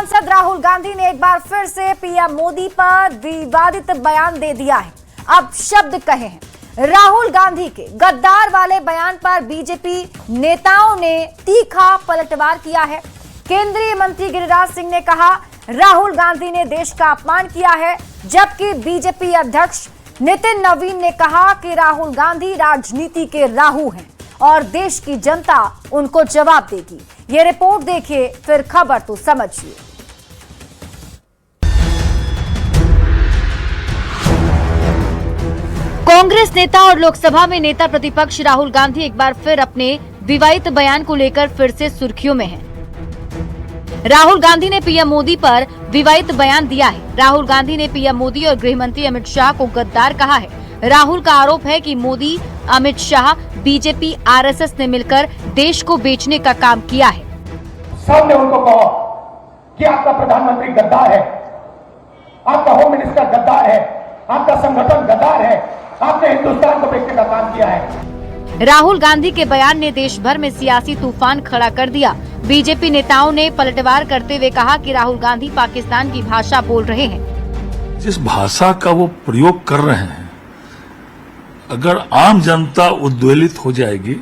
सांसद राहुल गांधी ने एक बार फिर से पीएम मोदी पर विवादित बयान दे दिया है। अब शब्द कहे हैं। राहुल गांधी के गद्दार वाले बयान पर बीजेपी नेताओं ने तीखा पलटवार किया है। केंद्रीय मंत्री गिरिराज सिंह ने कहा राहुल गांधी ने देश का अपमान किया है, जबकि बीजेपी अध्यक्ष नितिन नवीन ने कहा कि राहुल गांधी राजनीति के राहु हैं और देश की जनता उनको जवाब देगी। ये रिपोर्ट देखिए, फिर खबर तो समझिए। कांग्रेस नेता और लोकसभा में नेता प्रतिपक्ष राहुल गांधी एक बार फिर अपने विवादित बयान को लेकर फिर से सुर्खियों में हैं। राहुल गांधी ने पीएम मोदी पर विवादित बयान दिया है। राहुल गांधी ने पीएम मोदी और गृह मंत्री अमित शाह को गद्दार कहा है। राहुल का आरोप है कि मोदी, अमित शाह, बीजेपी, आरएसएस ने मिलकर देश को बेचने का काम किया है। सबने उनको कहा कि आपका प्रधानमंत्री गद्दार है, आपका होम मिनिस्टर गद्दार है, आपका संगठन गद्दार है, आपने हिंदुस्तान को बेचने का काम किया है। राहुल गांधी के बयान ने देश भर में सियासी तूफान खड़ा कर दिया। बीजेपी नेताओं ने पलटवार करते हुए कहा कि राहुल गांधी पाकिस्तान की भाषा बोल रहे हैं। जिस भाषा का वो प्रयोग कर रहे हैं, अगर आम जनता उद्वेलित हो जाएगी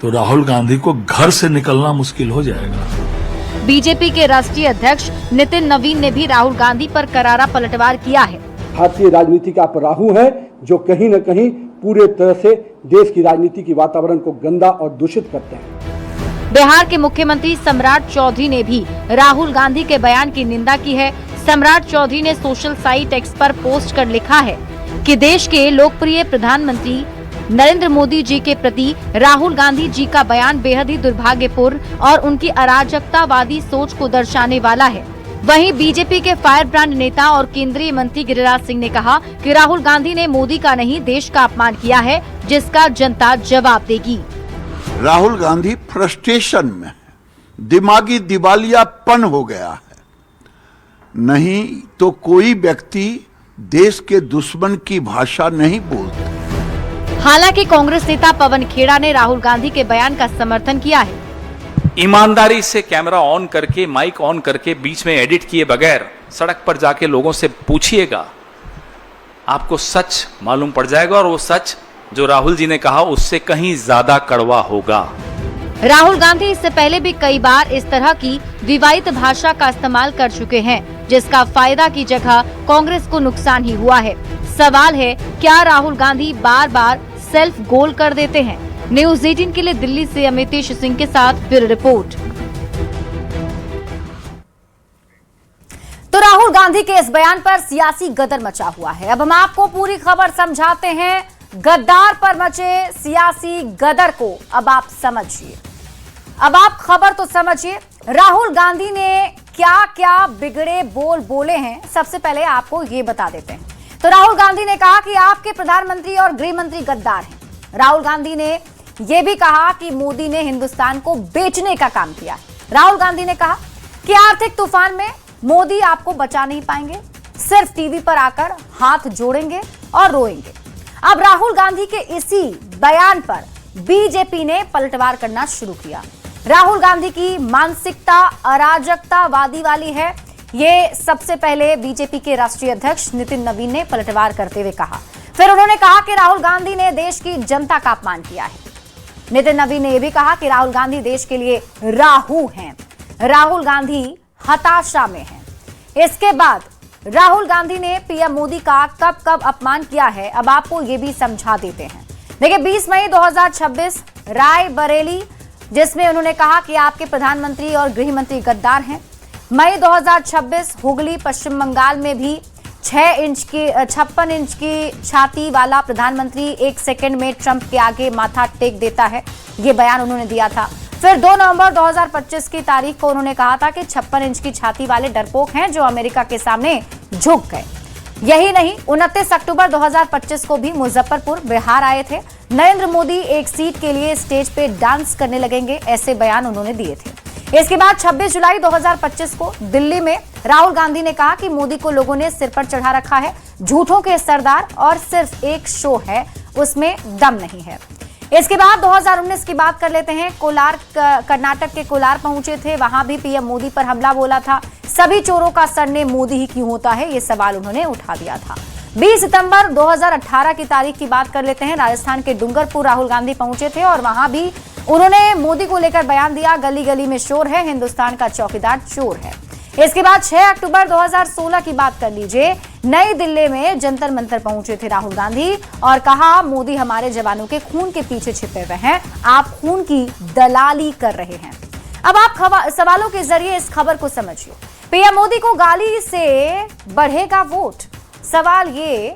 तो राहुल गांधी को घर से निकलना मुश्किल हो जाएगा। बीजेपी के राष्ट्रीय अध्यक्ष नितिन नवीन ने भी राहुल गांधी पर करारा पलटवार किया है। भारतीय राजनीति का राहु है जो कहीं न कहीं पूरे तरह से देश की राजनीति की वातावरण को गंदा और दूषित करते हैं। बिहार के मुख्यमंत्री सम्राट चौधरी ने भी राहुल गांधी के बयान की निंदा की है। सम्राट चौधरी ने सोशल साइट एक्स पर पोस्ट कर लिखा है कि देश के लोकप्रिय प्रधानमंत्री नरेंद्र मोदी जी के प्रति राहुल गांधी जी का बयान बेहद ही दुर्भाग्यपूर्ण और उनकी अराजकतावादी सोच को दर्शाने वाला है। वहीं बीजेपी के फायर ब्रांड नेता और केंद्रीय मंत्री गिरिराज सिंह ने कहा कि राहुल गांधी ने मोदी का नहीं देश का अपमान किया है, जिसका जनता जवाब देगी। राहुल गांधी फ्रस्ट्रेशन में है, दिमागी दिवालियापन हो गया है। नहीं तो कोई व्यक्ति देश के दुश्मन की भाषा नहीं बोलता। हालांकि कांग्रेस नेता पवन खेड़ा ने राहुल गांधी के बयान का समर्थन किया है। ईमानदारी से कैमरा ऑन करके, माइक ऑन करके, बीच में एडिट किए बगैर सड़क पर जाके लोगों से पूछिएगा, आपको सच मालूम पड़ जाएगा और वो सच जो राहुल जी ने कहा उससे कहीं ज्यादा कड़वा होगा। राहुल गांधी इससे पहले भी कई बार इस तरह की विवादित भाषा का इस्तेमाल कर चुके हैं, जिसका फायदा की जगह कांग्रेस को नुकसान ही हुआ है। सवाल है, क्या राहुल गांधी बार बार सेल्फ गोल कर देते हैं? न्यूज़ 18 के लिए दिल्ली से अमितेश सिंह के साथ ब्यूरो रिपोर्ट। तो राहुल गांधी के इस बयान पर सियासी गदर मचा हुआ है। अब हम आपको पूरी खबर समझाते हैं। गद्दार पर मचे सियासी गदर को अब आप समझिए। अब आप खबर तो समझिए। राहुल गांधी ने क्या क्या बिगड़े बोल बोले हैं, सबसे पहले आपको ये बता देते हैं। तो राहुल गांधी ने कहा कि आपके प्रधानमंत्री और गृह मंत्री गद्दार हैं। राहुल गांधी ने यह भी कहा कि मोदी ने हिंदुस्तान को बेचने का काम किया है। राहुल गांधी ने कहा कि आर्थिक तूफान में मोदी आपको बचा नहीं पाएंगे, सिर्फ टीवी पर आकर हाथ जोड़ेंगे और रोएंगे। अब राहुल गांधी के इसी बयान पर बीजेपी ने पलटवार करना शुरू किया। राहुल गांधी की मानसिकता अराजकतावादी वाली है, ये सबसे पहले बीजेपी के राष्ट्रीय अध्यक्ष नितिन नवीन ने पलटवार करते हुए कहा। फिर उन्होंने कहा कि राहुल गांधी ने देश की जनता का अपमान किया है। नितिन नवीन ने यह भी कहा कि राहुल गांधी देश के लिए राहु हैं, राहुल गांधी हताशा में हैं। इसके बाद राहुल गांधी ने पीएम मोदी का कब कब अपमान किया है, अब आपको ये भी समझा देते हैं। देखिए, 20 मई 2026 रायबरेली, जिसमें उन्होंने कहा कि आपके प्रधानमंत्री और गृह मंत्री गद्दार हैं। मई 2026 हुगली, पश्चिम बंगाल में भी 56 इंच की छाती वाला प्रधानमंत्री 1 सेकंड में ट्रंप के आगे माथा टेक देता है, ये बयान उन्होंने दिया था। फिर 2 नवंबर 2025 की तारीख को उन्होंने कहा था कि 56 इंच की छाती वाले डरपोक हैं जो अमेरिका के सामने झुक गए। यही नहीं, 29 अक्टूबर 2025 को भी मुजफ्फरपुर, बिहार आए थे। नरेंद्र मोदी एक सीट के लिए स्टेज पे डांस करने लगेंगे, ऐसे बयान उन्होंने दिए थे। इसके बाद 26 जुलाई 2025 को दिल्ली में राहुल गांधी ने कहा कि मोदी को लोगों ने सिर पर चढ़ा रखा है, झूठों के सरदार और सिर्फ एक शो है, उसमें दम नहीं है। इसके बाद 2019 की बात कर लेते हैं। कोलार, कर्नाटक के कोलार पहुंचे थे, वहां भी पीएम मोदी पर हमला बोला था। सभी चोरों का सरनेम मोदी ही क्यों होता है, यह सवाल उन्होंने उठा दिया था। 20 सितंबर 2018 की तारीख की बात कर लेते हैं। राजस्थान के डूंगरपुर राहुल गांधी पहुंचे थे और वहां भी उन्होंने मोदी को लेकर बयान दिया, गली गली में शोर है, हिंदुस्तान का चौकीदार चोर है। इसके बाद 6 अक्टूबर 2016 की बात कर लीजिए। नई दिल्ली में जंतर मंतर पहुंचे थे राहुल गांधी और कहा, मोदी हमारे जवानों के खून के पीछे छिपे हुए हैं, आप खून की दलाली कर रहे हैं। अब आप सवालों के जरिए इस खबर को समझिए। पीएम मोदी को गाली से बढ़ेगा वोट। सवाल ये,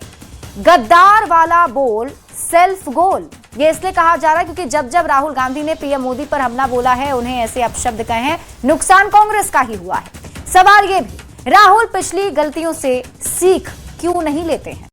गद्दार वाला बोल सेल्फ गोल। ये इसलिए कहा जा रहा है क्योंकि जब जब राहुल गांधी ने पीएम मोदी पर हमला बोला है, उन्हें ऐसे अपशब्द कहे हैं, नुकसान कांग्रेस का ही हुआ है। सवाल ये भी, राहुल पिछली गलतियों से सीख क्यों नहीं लेते हैं।